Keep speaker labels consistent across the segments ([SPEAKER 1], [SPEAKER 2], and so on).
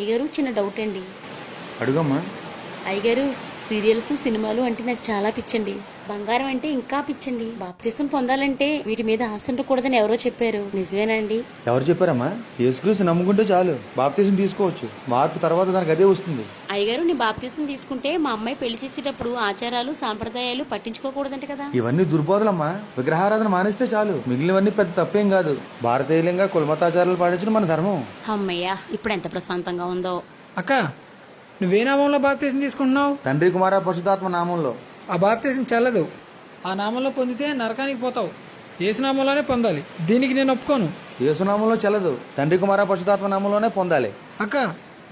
[SPEAKER 1] అయ్యగారు చిన్న డౌట్ అండి.
[SPEAKER 2] అడుగమ్మా.
[SPEAKER 1] అయ్యగారు సీరియల్స్ సినిమాలు అంటే నాకు చాలా పిచ్చండి. బంగారం అంటే ఇంకా పిచ్చండి. బాప్తిసం పొందాలంటే వీటి మీద ఆశ ఉండకూడదని ఎవరో చెప్పారు, నిజమేనండి?
[SPEAKER 2] ఎవరు చెప్పారమ్మా? యేసుక్రీస్తు నమ్ముకుంటే చాలు, బాప్తిసం తీసుకోవచ్చు. మార్పు తర్వాత దానికి అదే వస్తుంది.
[SPEAKER 1] అయ్యగారు నీ బాప్తిసం తీసుకుంటే మా అమ్మాయి పెళ్లి చేసేటప్పుడు ఆచారాలు సాంప్రదాయాలు పట్టించుకోకూడదంట కదా?
[SPEAKER 2] ఇవన్నీ దుర్బోధలమ్మా. విగ్రహారాధన మానేస్తే చాలు, మిగిలినవన్నీ పెద్ద తప్పేం కాదు. భారతీయంగా కులమతాచారాలు పాటించడం మన ధర్మం.
[SPEAKER 1] అమ్మయ్యా, ఇప్పుడు ఎంత ప్రశాంతంగా ఉందో.
[SPEAKER 3] అక్క, నువ్వే నామంలో బాప్తీసం తీసుకుంటున్నావు?
[SPEAKER 2] తండ్రి కుమార పరిశుద్ధాత్మ నామంలో.
[SPEAKER 3] ఆ బాప్తీసం చెల్లదు. ఆ నామంలో పొందితే నరకానికి పోతావు. యేసునామంలోనే పొందాలి. దీనికి నేను ఒప్పుకోను.
[SPEAKER 2] యేసునామంలో చెల్లదు, తండ్రి కుమార పరిశుద్ధాత్మ నామంలోనే పొందాలి.
[SPEAKER 3] అక్క,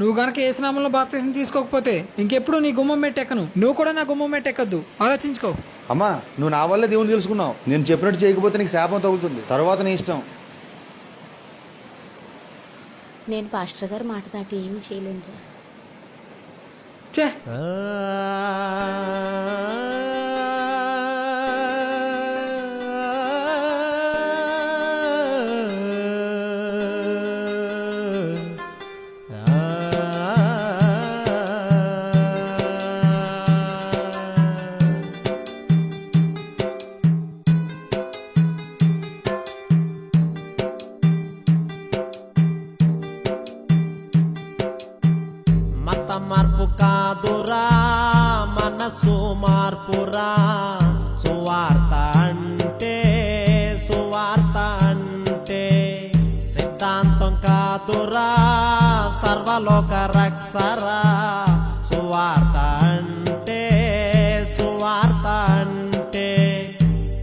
[SPEAKER 3] నువ్వు గనక యేసునామంలో బాప్తీసం తీసుకోకపోతే ఇంకెప్పుడు నీ గుమ్మం మెట్టెక్కను. నువ్వు కూడా నా గుమ్మం మెట్టెక్కద్దు. ఆలోచించుకో.
[SPEAKER 2] అమ్మా, నువ్వు నా వల్లే దేవుని తెలుసుకున్నావు. నేను చెప్పినట్టు చేయకపోతే నీకు శాపం తగులుతుంది. తర్వాత నీ ఇష్టం.
[SPEAKER 1] నేను పాస్టర్ గారు మాట దాటి ఏమి చేయలేను.
[SPEAKER 3] చే
[SPEAKER 4] మార్పు కాదురా, మనసు మార్పురా. సువార్త అంటే సిద్ధాంతం కాదురా, సర్వలోక రక్షరా. సువార్త అంటే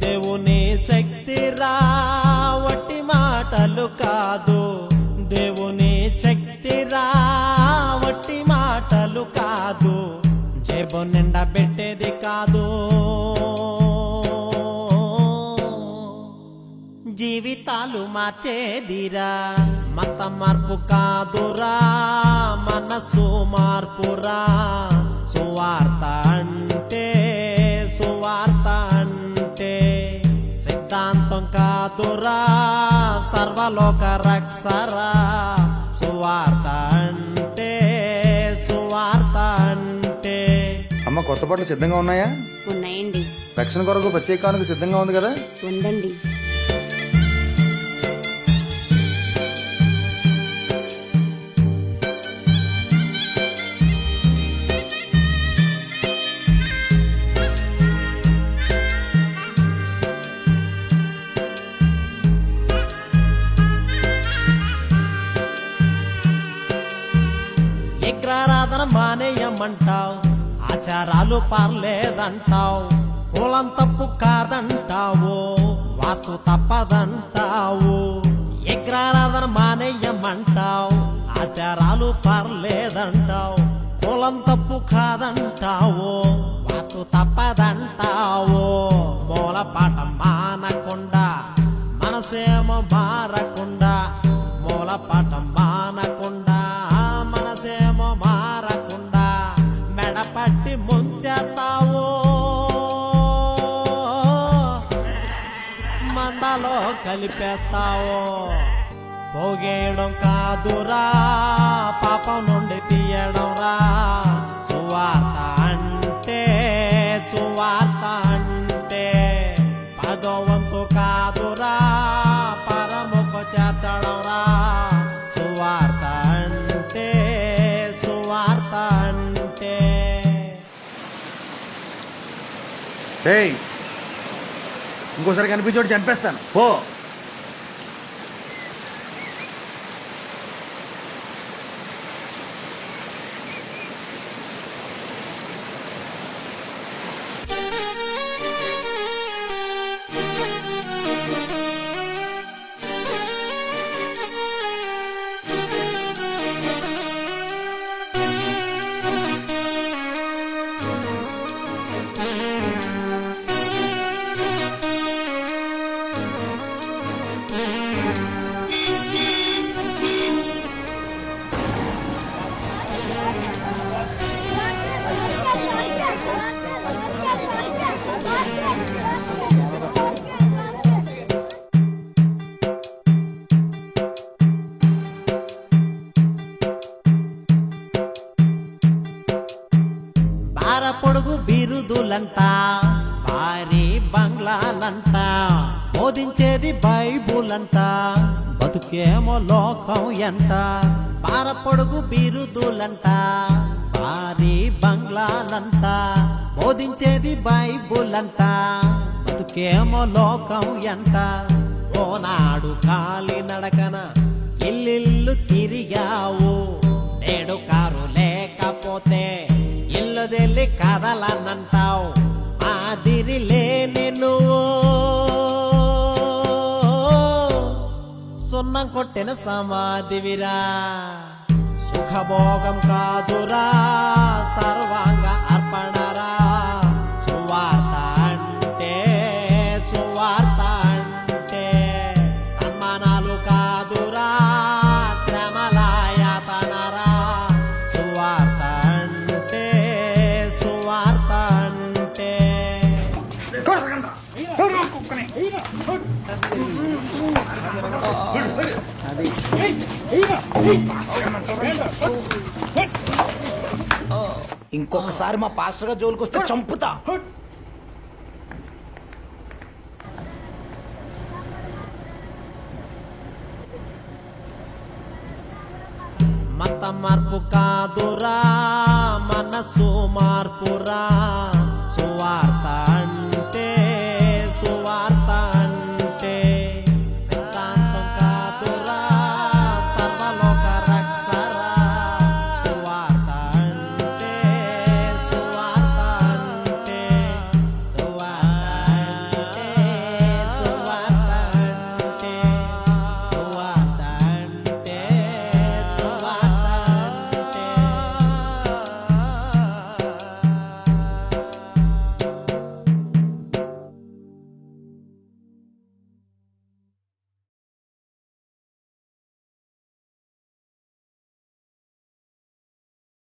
[SPEAKER 4] దేవుని శక్తిరా, వట్టి మాటలు కాదు. దేవుని శక్తిరా, వట్టి మాటలు కాదు. జేబు నిండా పెట్టేది కాదు, జీవితాలు మార్చేదిరా. మత మార్పు కాదురా, మనసు మార్పురా. సువార్త అంటే సిద్ధాంతం కాదురా, సర్వలోక రక్షరా. సువార్త అంటే
[SPEAKER 2] అమ్మ, కొత్త బట్టలు సిద్ధంగా ఉన్నాయా?
[SPEAKER 1] ఉన్నాయండి.
[SPEAKER 2] రక్షణ కొరకు ప్రత్యేకానికి సిద్ధంగా ఉంది కదా?
[SPEAKER 1] ఉందండి.
[SPEAKER 4] విగ్రహారాధన మానేయమంటావు, ఆచారాలు పర్లేదంటావు. కులం తప్పు కాదంటావు, వాస్తు తప్పదంటావు. విగ్రహారాధన మానేయమంటావు, ఆచారాలు పర్లేదంటావు. కులం తప్పు కాదంటావు, వాస్తు తప్పదంటావు. మూలపాఠం మానకుండా, మనసేమో మారకుండా. మూలపాఠం మానకుండా, మనసేమో మారకుండా. మెడపట్టి ముంచేస్తావు, మందలో కలిపేస్తావు. పోగేయడం కాదురా, పాపం నుండి తీయడం రా. సువార్త అంటే పదో వంతు కాదురా, పరముకు చేర్చడం రా. సువార్త అంటే
[SPEAKER 2] ఇంకోసారి కనిపించోడు చంపేస్తాను, పో.
[SPEAKER 4] పొడుగు బిరుదులంట భారీ బంగ్లాలంట బోధించేది బైబుల్ అంట బతుకేమో లోకం ఎంట పొడుగు బిరుదులంట భారీ బంగ్లాలంట బోధించేది బైబుల్ అంట బతుకేమో లోకం ఎంట ఓనాడు కాలి నడకన ఇల్లు తిరిగావు నేడు కారు లేకపోతే ఇల్లు తెల్లి కదలనంటావు మాదిరి లేని నువ్వు సున్నం కొట్టిన సమాధివిరా సుఖభోగం కాదురా సర్వాంగ అర్పణరా సువార్త అంటే సన్మానాలు కాదురా శ్రమలాయతనరా సువార్త అంటే
[SPEAKER 5] ఇంకొకసారి మా పాస్టర్ గా జోలికొస్తే చంపుతా.
[SPEAKER 4] మత మార్పు కాదురా మనసు మార్పురా సువార్త